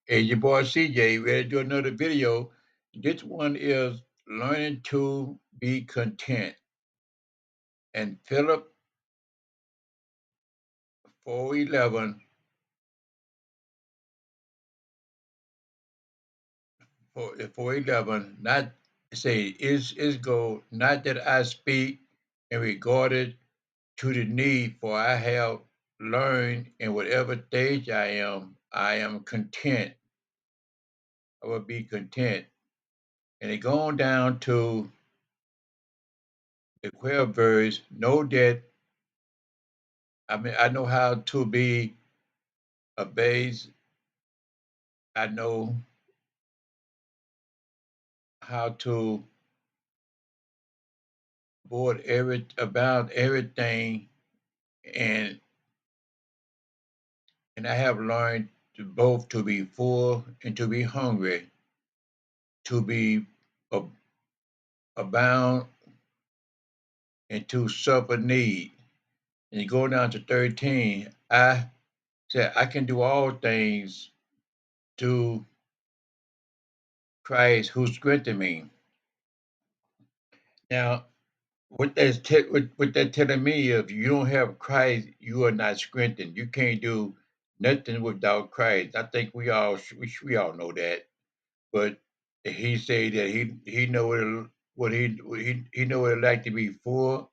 Hey, your boy CJ, ready to do another video. This one is learning to be content. And Philip 4:11, 4:11, not say is goal, not that I speak in regard it to the need, for I have learned in whatever stage I am content. I will be content. And it going down to the 12th verse, know that I know how to be abased. I know how to board about everything, and I have learned to both to be full and to be hungry, to be ab- abound and to suffer need. And you go down to 13, I said I can do all things through Christ who strengthened me. Now, what that telling me, if you don't have Christ, you are not strengthened. You can't do nothing without Christ. I think we all know that. But he said that he know he know what it like to be full,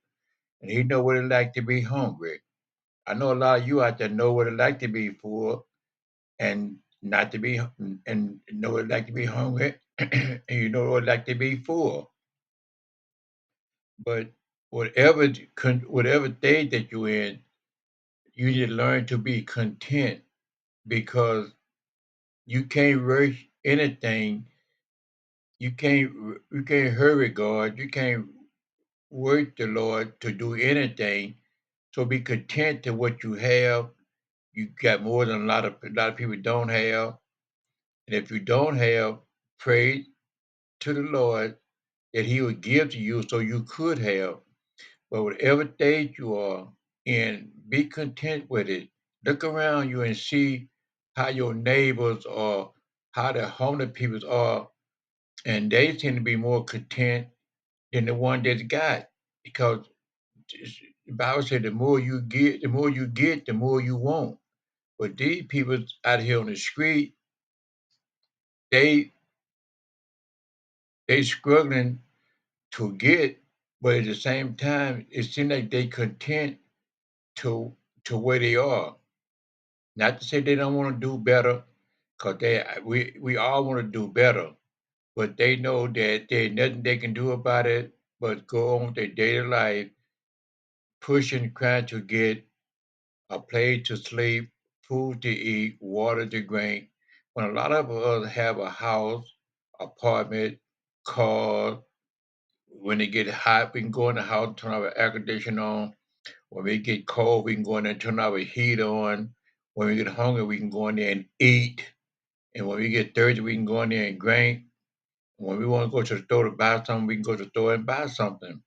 and he know what it like to be hungry. I know a lot of you out there know what it like to be full and not to be and know what it like to be hungry, and you know what it like to be full. But whatever stage that you're in, you need to learn to be content, because you can't rush anything. You can't hurry God. You can't work the Lord to do anything. So be content to what you have. You got more than a lot of people don't have. And if you don't have, pray to the Lord that He would give to you so you could have. But whatever stage you are in, be content with it. Look around you and see how your neighbors are, how the homeless people are, and they tend to be more content than the one that's got. Because the Bible said the more you want. But these people out here on the street, they they struggling to get, but at the same time, it seems like they content to where they are. Not to say they don't want to do better, because we all want to do better, but they know that there's nothing they can do about it but go on with their daily life, pushing, trying to get a place to sleep, food to eat, water to drink. When a lot of us have a house, apartment, car, when it get hot, we can go in the house, turn our air conditioner on. When we get cold, we can go in there and turn our heat on. When we get hungry, we can go in there and eat. And when we get thirsty, we can go in there and drink. When we want to go to the store to buy something, we can go to the store and buy something.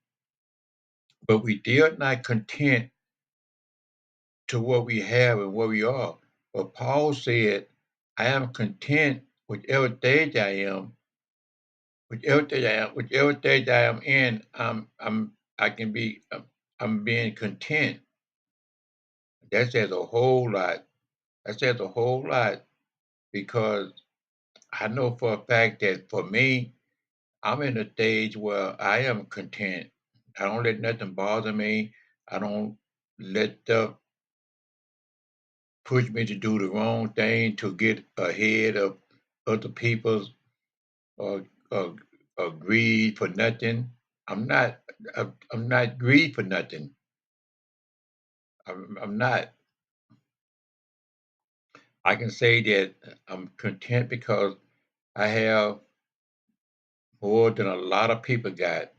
But we still not content to what we have and where we are. But Paul said, I am content whichever stage I am, whichever stage I am in, I can be, I'm being content. That says a whole lot. That says a whole lot, because I know for a fact that for me, I'm in a stage where I am content. I don't let nothing bother me. I don't let stuff push me to do the wrong thing to get ahead of other people's, or or, or greed for nothing. I'm not. I'm not greed for nothing. I'm not. I can say that I'm content because I have more than a lot of people got.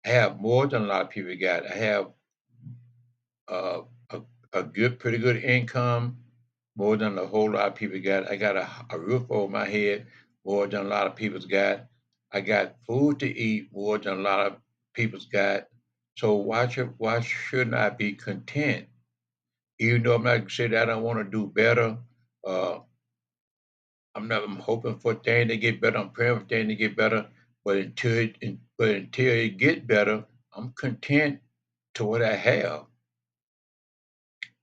I have more than a lot of people got. I have uh, a, a good, pretty good income, more than a whole lot of people got. I got a roof over my head, more than a lot of people's got. I got food to eat, more than a lot of people's got. So why shouldn't I be content? Even though I'm not saying that I don't want to do better, uh, I'm hoping for things to get better. I'm praying for things to get better. But until it get better, I'm content to what I have.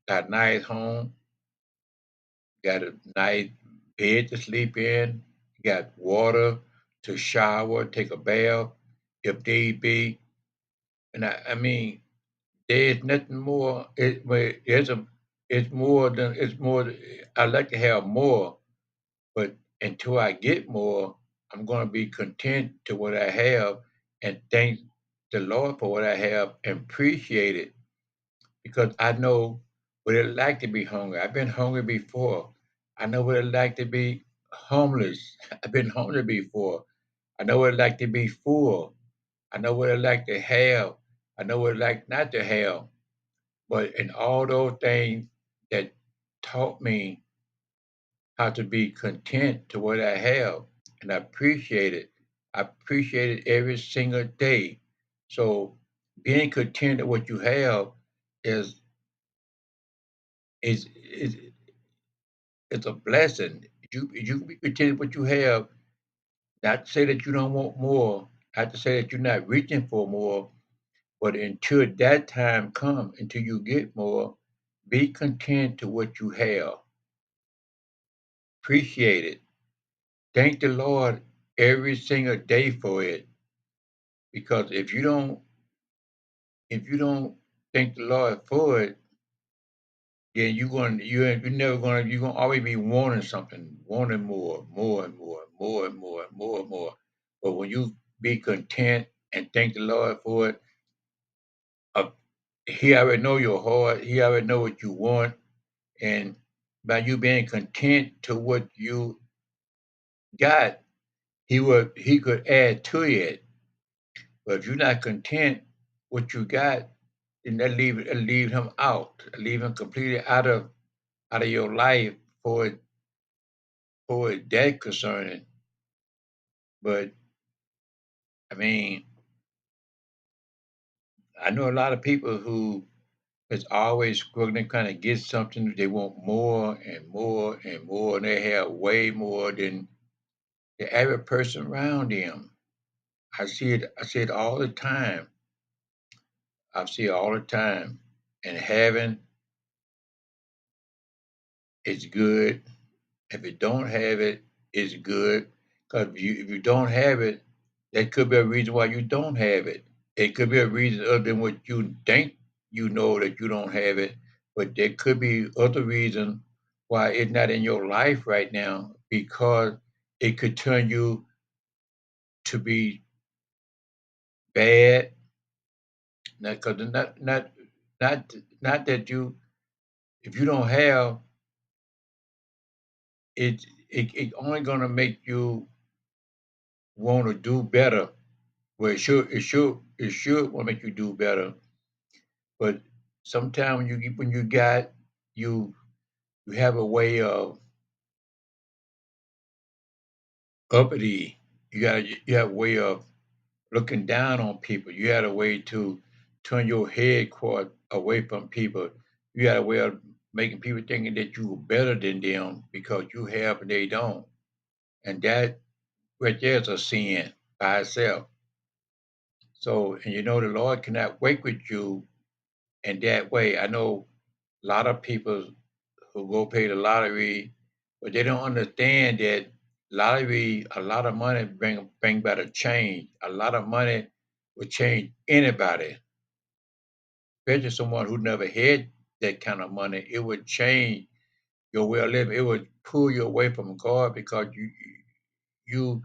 Got a nice home, got a nice bed to sleep in, got water to shower, take a bath if need be. And I mean, there's nothing more. It's more than it's more. I like to have more, but until I get more, I'm going to be content to what I have and thank the Lord for what I have and appreciate it because I know what it's like to be hungry. I've been hungry before. I know what it's like to be homeless. I've been hungry before. I know what it's like to be full. I know what it's like to have. I know what it's like not to have. But in all those things that taught me how to be content to what I have, and I appreciate it. I appreciate it every single day. So being content at what you have is is it's a blessing. You can be content with what you have. Not to say that you don't want more. Not to say that you're not reaching for more. But until that time comes, until you get more, be content to what you have. Appreciate it. Thank the Lord every single day for it. Because if you don't thank the Lord for it, then you're never gonna you're gonna always be wanting something, wanting more, more and more, more and more, more and more. But when you be content and thank the Lord for it, uh, He already know your heart. He already know what you want, and by you being content to what you got, he could add to it. But if you're not content what you got, then that leave him out, leave him completely out of your life for that concerning. But I mean, I know a lot of people who is always struggling, kind of get something. They want more and more and more, and they have way more than the average person around them. I see it. I see it all the time. I see it all the time. And having is good. If you don't have it, it's good. Because if you don't have it, that could be a reason why you don't have it. It could be a reason other than what you think you know that you don't have it, but there could be other reason why it's not in your life right now because it could turn you to be bad. Not because not that you if you don't have it, it only gonna make you want to do better. Well, it should want to make you do better. But sometimes when you got you you have a way of uppity. You have a way of looking down on people. You had a way to turn your head quite away from people. You had a way of making people thinking that you were better than them because you have and they don't. And that right there is a sin by itself. So, and the Lord cannot work with you in that way. I know a lot of people who go pay the lottery, but they don't understand that lottery, a lot of money bring about a change. A lot of money will change anybody, especially someone who never had that kind of money. It would change your way of living. It would pull you away from God because you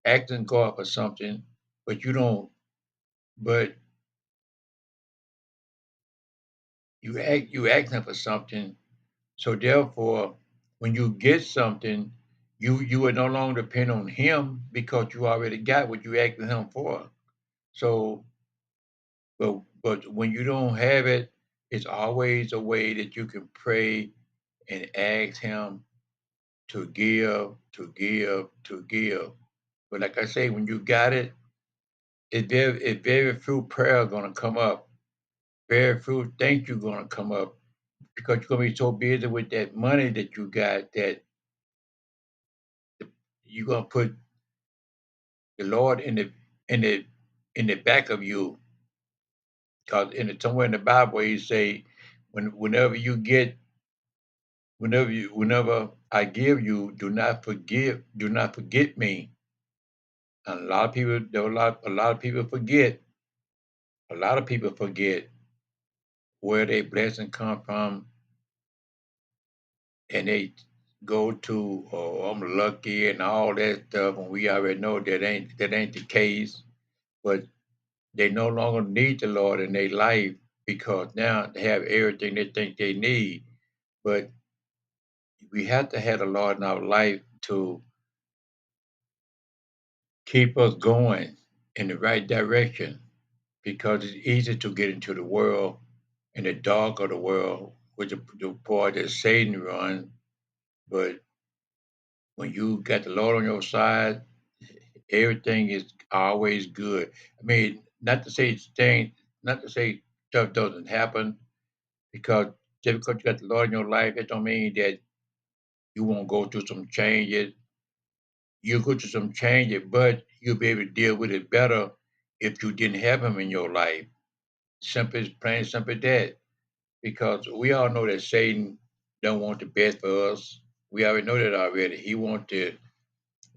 asking God for something, but you don't. But you asking for something. So therefore, when you get something, you would no longer depend on him because you already got what you asked him for. So, but when you don't have it, it's always a way that you can pray and ask him to give, to give, to give. But like I say, when you got it, it's very few prayer gonna come up. Very few thank you gonna come up because you're gonna be so busy with that money that you got that you're gonna put the Lord in the in the back of you, because somewhere in the Bible he say, whenever you get, whenever I give you, do not forget me. And a lot of people, a lot of people forget. A lot of people forget where their blessing come from, and they go to, oh, I'm lucky and all that stuff, and we already know that ain't the case. But they no longer need the Lord in their life because now they have everything they think they need. But we have to have the Lord in our life to keep us going in the right direction, because it's easy to get into the world, in the dark of the world, which the part that Satan runs. But when you got the Lord on your side, everything is always good. I mean, not to say stuff doesn't happen, because just because you got the Lord in your life, it don't mean that you won't go through some changes. You'll go through some changes, but you'll be able to deal with it better if you didn't have Him in your life. Simple as plain, simple as that. Because we all know that Satan don't want the best for us. We already know that already. He wants to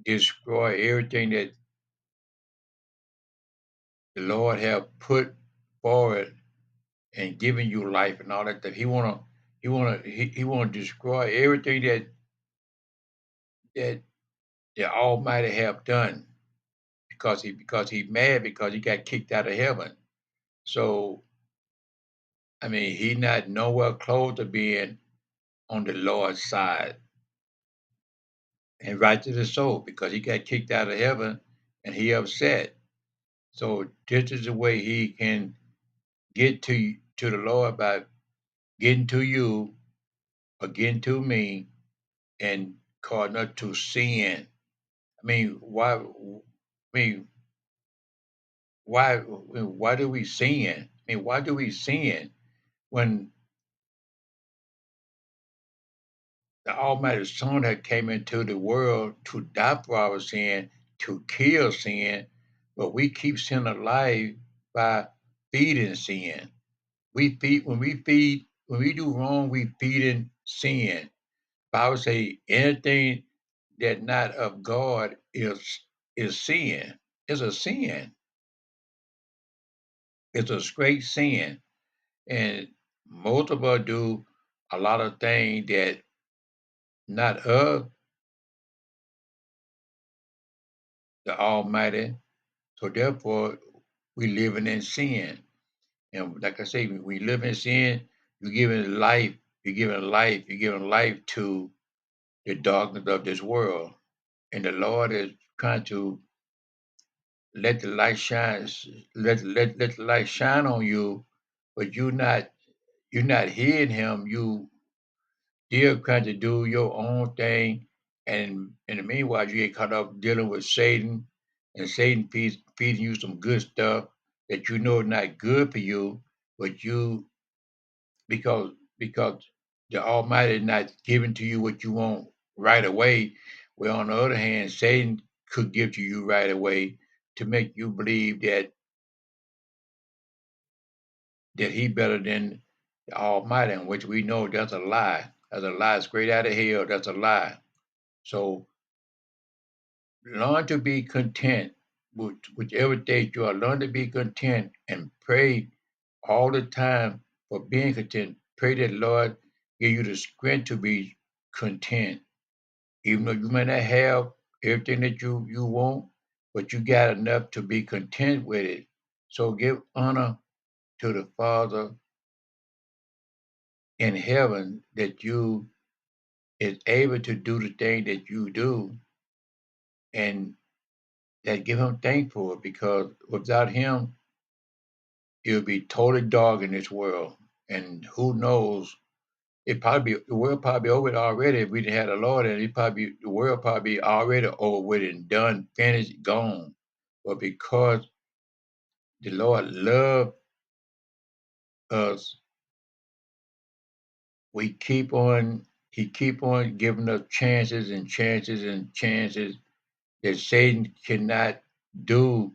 destroy everything that the Lord have put forward and given you life and all that stuff. He wanna destroy everything that the Almighty have done, because he mad because he got kicked out of heaven. So I mean, he not nowhere close to being on the Lord's side, and right to the soul, because he got kicked out of heaven and he upset. So this is the way he can get to the Lord, by getting to you or getting to me and causing us to sin. I mean, mean, why do we sin? I mean, why do we sin when the Almighty Son had came into the world to die for our sin, to kill sin, but we keep sin alive by feeding sin. When we do wrong, we feeding sin. Bible say anything that not of God is sin. It's a sin. It's a straight sin. And most of us do a lot of things that not of the Almighty. So therefore, we living in sin. And like I say, we live in sin, you're giving life, you're giving life to the darkness of this world. And the Lord is trying to let the light shine, let the light shine on you, but you're not hearing him. You still trying to do your own thing, and in the meanwhile, you get caught up dealing with Satan, and Satan feeding you some good stuff that you know is not good for you, but you because the Almighty is not giving to you what you want right away. Where on the other hand, Satan could give to you right away to make you believe that he better than the Almighty, in which we know that's a lie. That's a lie straight out of hell. That's a lie. So learn to be content with whichever state you are. Learn to be content and pray all the time for being content. Pray that Lord give you the strength to be content, even though you may not have everything that you want, but you got enough to be content with it. So give honor to the Father in heaven that you is able to do the thing that you do, and that give him thanks for it, because without him it would be totally dark in this world. And who knows, the world probably over it already if we didn't have the Lord, and the world probably already over with and done, finished, gone. But because the Lord loved us, he keep on giving us chances and chances and chances, that Satan cannot do,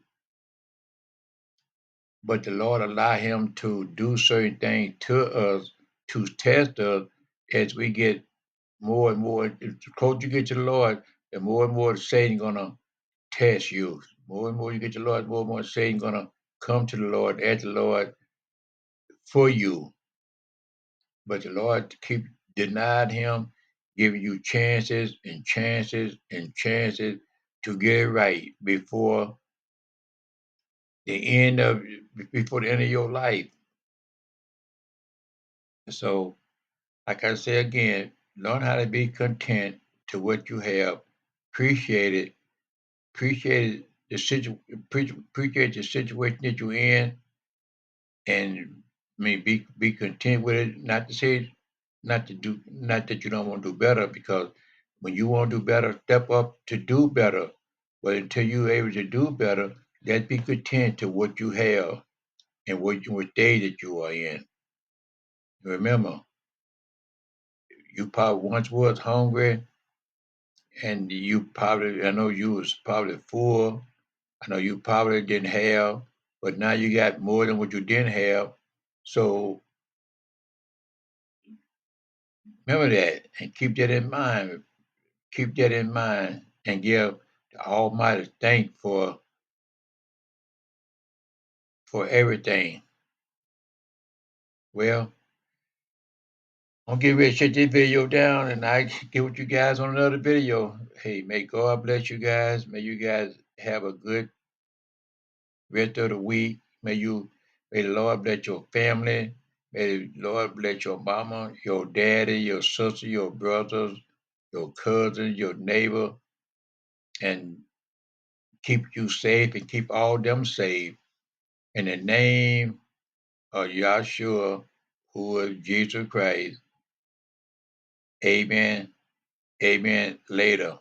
but the Lord allow him to do certain things to us to test us as we get more and more. The closer you get to the Lord, the more and more Satan gonna test you. More and more you get to the Lord, more and more Satan gonna come to the Lord, at the Lord for you. But the Lord keep denied him, giving you chances and chances and chances to get it right the end of before the end of your life. So, like I say again, learn how to be content to what you have. Appreciate it. Appreciate appreciate the situation that you're in, and be content with it. Not to say not that you don't want to do better, because when you want to do better, step up to do better. But until you're able to do better, let's be content to what you have and what stage that you are in. Remember, you probably once was hungry, and I know you was probably full. I know you probably didn't have, but now you got more than what you didn't have. So remember that and keep that in mind. Keep that in mind and give the Almighty thanks for everything. Well, I'm getting ready to shut this video down, and I get with you guys on another video. Hey, may God bless you guys. May you guys have a good rest of the week. May the Lord bless your family. May the Lord bless your mama, your daddy, your sister, your brothers, your cousins, your neighbor, and keep you safe and keep all them safe. In the name of Yahshua, who is Jesus Christ. Amen. Amen. Later.